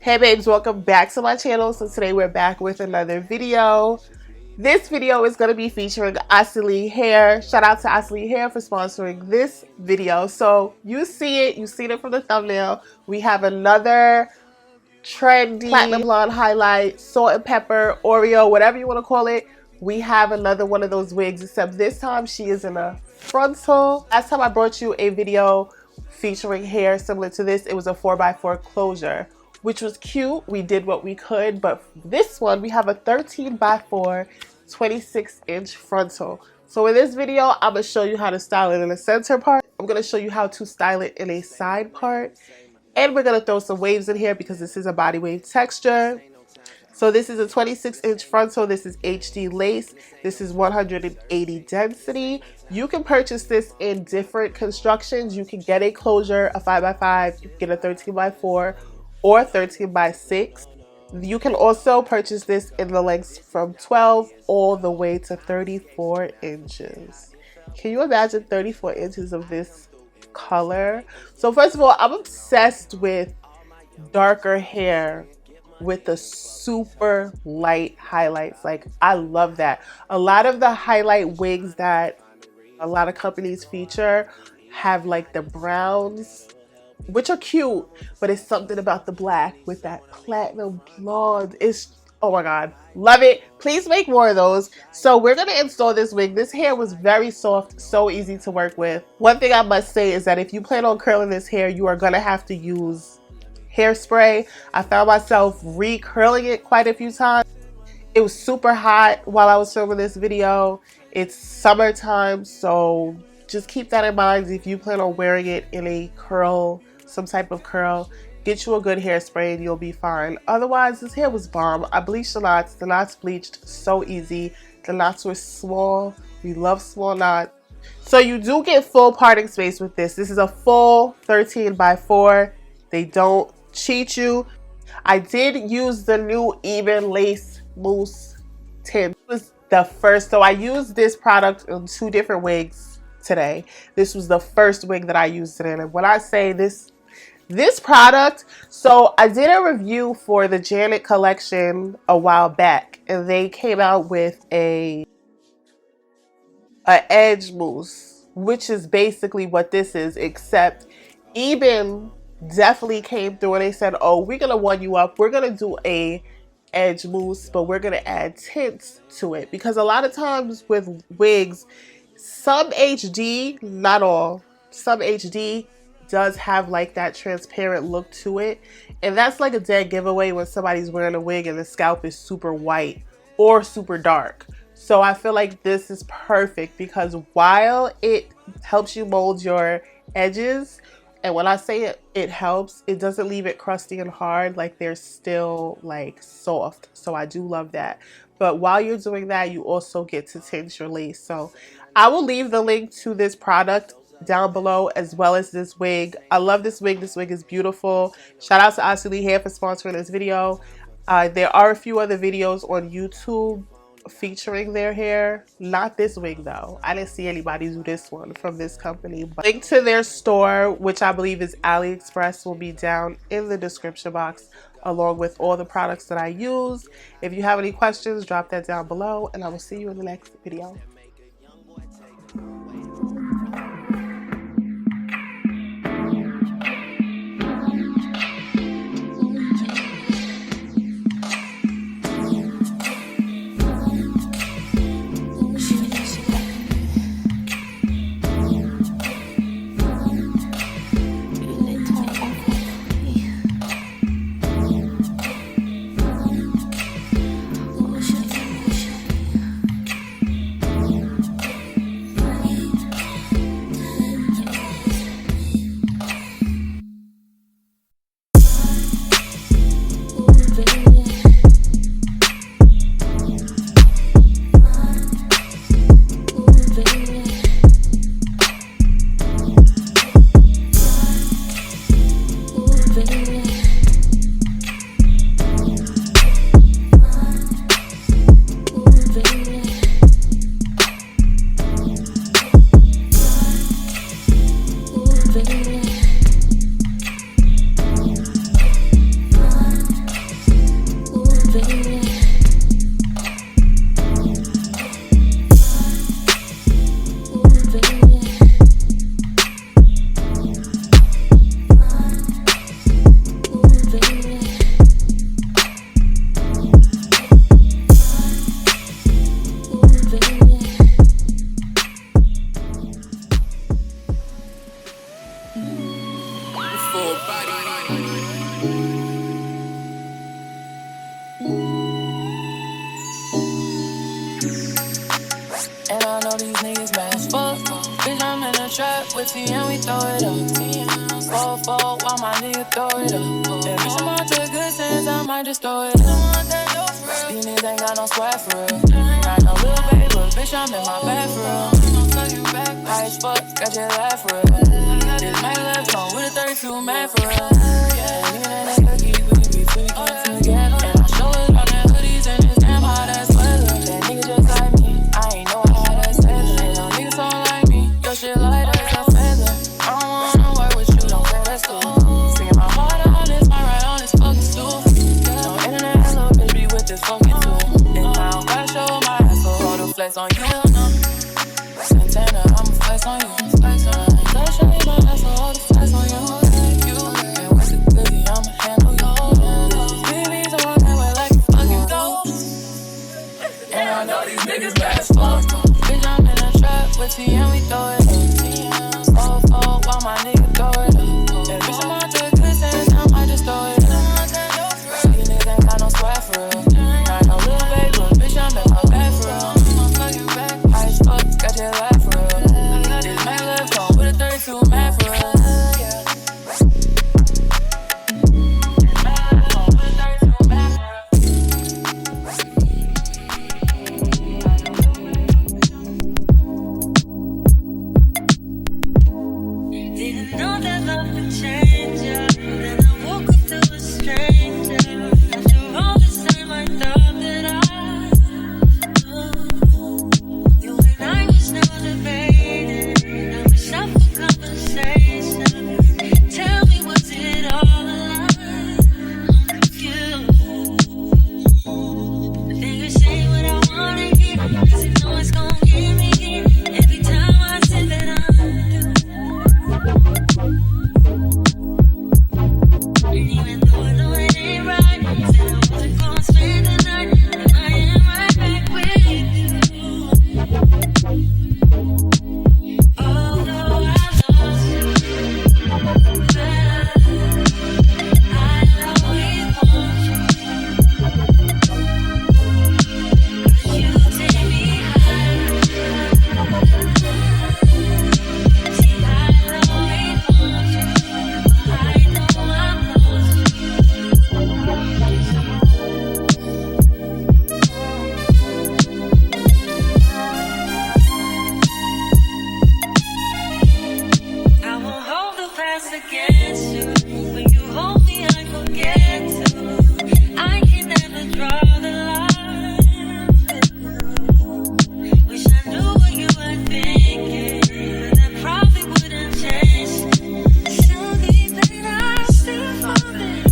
Hey babes, welcome back to my channel. So today we're back with another video. This video is going to be featuring Ossilee Hair. Shout out to Ossilee Hair for sponsoring this video. So you've seen it from the thumbnail. We have another trendy platinum blonde highlight, salt and pepper, Oreo, whatever you want to call it. We have another one of those wigs, except this time she is in a frontal. Last time I brought you a video featuring hair similar to this, it was a 4x4 closure, which was cute. We did what we could, but this one we have a 13x4 26-inch frontal. So in this video, I'm going to show you how to style it in the center part. I'm going to show you how to style it in a side part. And we're going to throw some waves in here because this is a body wave texture. So this is a 26-inch frontal. This is HD lace. This is 180 density. You can purchase this in different constructions. You can get a closure, a 5x5. You can get a 13x4 or 13x6. You can also purchase this in the lengths from 12 all the way to 34 inches. Can you imagine 34 inches of this color? So first of all, I'm obsessed with darker hair with the super light highlights. Like, I love that. A lot of the highlight wigs that a lot of companies feature have like the browns, which are cute, but it's something about the black with that platinum blonde. It's, oh my god, love it. Please make more of those. So we're gonna install this wig. This hair was very soft, so easy to work with. One thing I must say is that if you plan on curling this hair, you are gonna have to use hairspray. I found myself re-curling it quite a few times. It was super hot while I was filming this video. It's summertime, so just keep that in mind. If you plan on wearing it in a curl, some type of curl, get you a good hairspray and you'll be fine. Otherwise, this hair was bomb. I bleached the knots. The knots bleached so easy. The knots were small. We love small knots. So you do get full parting space with this. This is a full 13x4. They don't cheat you. I did use the new Ebin lace mousse tint. It was the first, so I used this product on 2 different wigs today. This was the first wig that I used it in. And when I say this product, so I did a review for the Janet collection a while back, and they came out with a edge mousse, which is basically what this is, except Ebin definitely came through and they said, oh, we're gonna one you up, we're gonna do a edge mousse, but we're gonna add tints to it, because a lot of times with wigs, some HD, not all, some HD does have like that transparent look to it, and that's like a dead giveaway when somebody's wearing a wig and the scalp is super white or super dark. So I feel like this is perfect because while it helps you mold your edges, and when I say it helps, it doesn't leave it crusty and hard. Like, they're still like soft. So I do love that. But while you're doing that, you also get to tint your lace. So I will leave the link to this product down below, as well as this wig. I love this wig. This wig is beautiful. Shout out to Ossilee Hair for sponsoring this video. There are a few other videos on YouTube featuring their hair. Not this wig though. I didn't see anybody do this one from this company. But link to their store, which I believe is Aliexpress, will be down in the description box, along with all the products that I use. If you have any questions, drop that down below, and I will see you in the next video. And I know these niggas mad as fuck. Bitch, I'm in a trap with T and we throw it up. Fall, while my nigga throw it up. That bitch, I'm out to good sense, I might just throw it up. These niggas ain't got no swag for real. Got no little baby, but bitch, I'm in my bag for real. High as fuck, got your laugh for real. This man left on with a 32 man for real. Yeah, nigga, that cookie, we come together. And I show it on that hoodies and this damn hot ass weather. That nigga just like me, I ain't know how that's feather. And them niggas don't like me, your shit light as a feather. I don't wanna work with you, don't say that's cool. Singing my heart on this, my right on this fucking stool. No internet, hello, baby, with this fucking tool. And I don't gotta show my ass, so all the flex on you. Santana, I'ma flex on you. Don't show you my ass, so all the flex on you. You can't waste the goodie, I'ma handle you. Babies on that way like a fucking ghost. And I know these niggas bad as fuck. Bitch, I'm in a trap with T and we throw it up. Fall, while my nigga throw it up. And bitch, I'm out to good sense, I might just throw it up. These niggas ain't got no swag for real. Got no little baby, but bitch, I'm in my bag for real. High as fuck, got your laugh for real. This man left on with a 32 man for real. Didn't know that love could change ya. Then I woke up to a stranger. After all this time I thought that you and I was no debating. Now it's up for conversation. Tell me, was it all a lie? I'm confused. I think I say what I wanna hear, 'cause you know it's gonna get me here. Every time I say that I'm due. And even though I know it ain't right, said I wasn't gonna spend the night, and I am right back with you. Although I lost you, I'll always want you. 'Cause you take me higher. See, I'll always want you, but I know I've lost you. I won't hold the past against you. When you hold me, I forget to. I can never draw the line. Wish I knew what you were thinking, but that probably wouldn't change. So deep that I still falling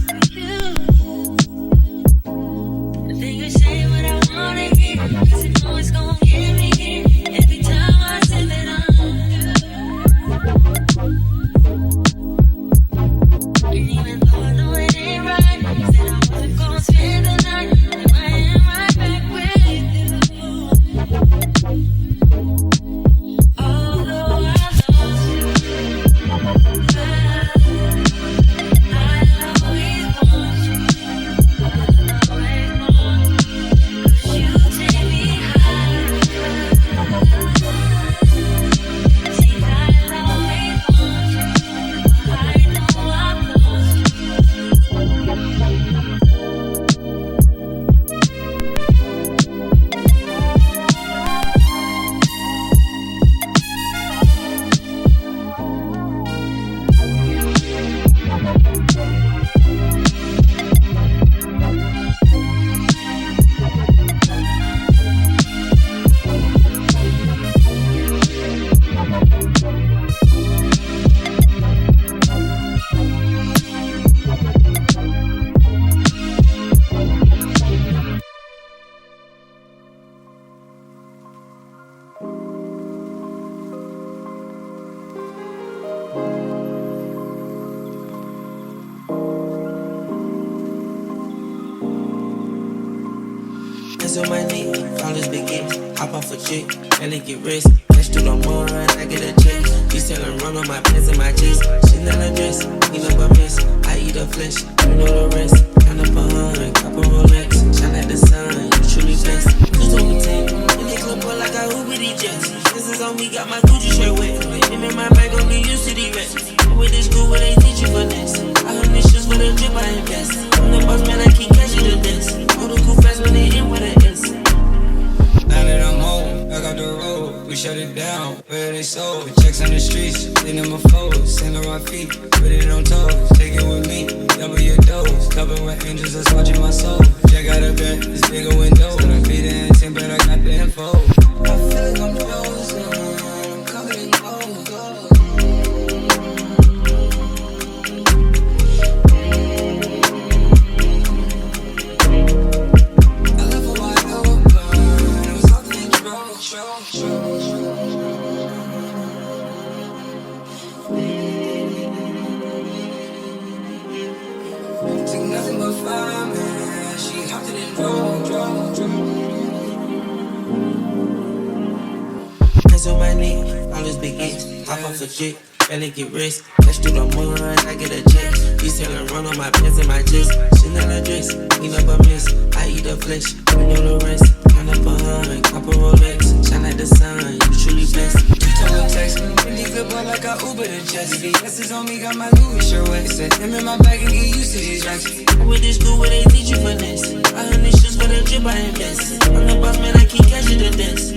for you. I think I say what I wanna hear, 'cause you know it's gonna get me here. Every time I say that I'm due. And even though I know it ain't right, said I wasn't gonna spend the night, and I am right back with you. Although I lost you, I'll always want you. I'll always want you. 'Cause you take me higher. See, I'll always want you, but I know I've lost you. Hands on my knee, call this big get. Hop off a chick, barely get rich. Cash to no more, I get a check. These selling run on my pants and my chest. Chanel dress, clean up a mess. I eat a flesh, you know the rest. Count up a hundred, copper Rolex. Shine like the sun, you truly blessed. 2 on the 10, in the club, boy, like I shut it down, where they sold. Checks on the streets, in them a foes. Sand on my feet, put it on toes. Take it with me, double your dose. Covered with angels that's watching my soul. Check out a bed, it's bigger windows. I be the intent, but I got the info. I feel like I'm frozen, I'm covered in gold. I left a wide open, it was all control. Take nothing but fire, man. She hopped in and drove. Hands on my knee, all this big X. Hop off a jet, barely get rest. Catch through the mud, I get a check. Detailing run on my pants and my chest. Chanel dress, clean up a mess. I eat the flesh, you know the rest. Turn up a hun, copper Rolex. Shine like the sun, you truly blessed. Total text, really good boy like I Uber to Jesse. VS is on me, got my Louis shirt wet. Said him in my bag and get used to these racks. I went to school where they teach you finesse. I earn these shoes for the drip I invest. I'm the boss man, I keep catching the dance.